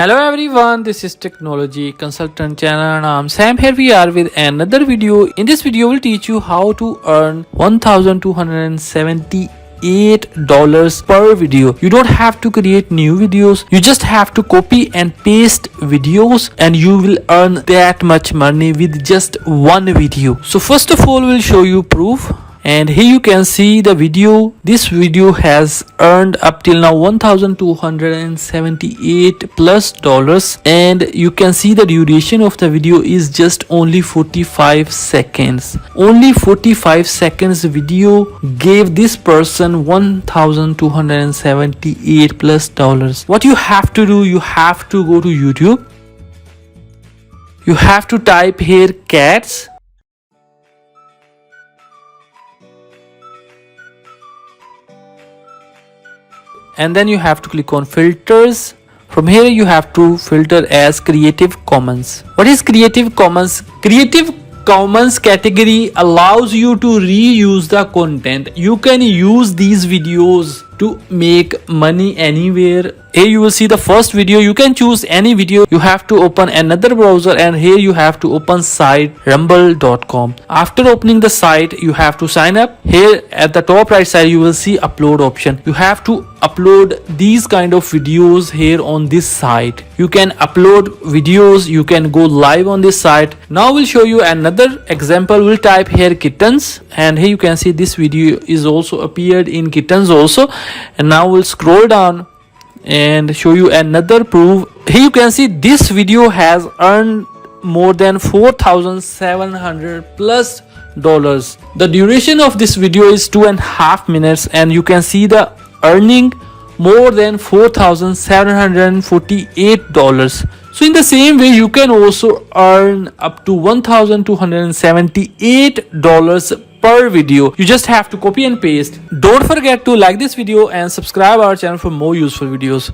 Hello everyone, this is Technology Consultant channel and I'm Sam. Here we are with another video. In this video we'll teach you how to earn $1,278 per video. You don't have to create new videos. You just have to copy and paste videos and you will earn that much money with just one video. So first of all we'll show you proof. And here you can see the video. This video has earned up till now $1,278 plus dollars, and you can see the duration of the video is just only 45 seconds. Only 45 seconds video gave this person $1,278 plus dollars. What you have to do, you have to go to YouTube. You have to type here cats. And then you have to click on filters. From here you have to filter as Creative Commons. What is Creative Commons? Creative Commons category allows you to reuse the content. You can use these videos to make money anywhere. Here you will see the first video. You can choose any video. You have to open another browser and here you have to open site rumble.com. After opening the site you have to sign up. Here at the top right side you will see upload option. You have to upload these kind of videos here on this site. You can upload videos, you can go live on this site. Now we'll show you another example. We'll type here kittens and here you can see this video is also appeared in kittens also. And now we'll scroll down and show you another proof. Here you can see this video has earned more than $4,700 plus dollars. The duration of this video is 2.5 minutes and you can see the earning more than $4,748. So in the same way you can also earn up to $1,278 per video. You just have to copy and paste. Don't forget to like this video and subscribe our channel for more useful videos.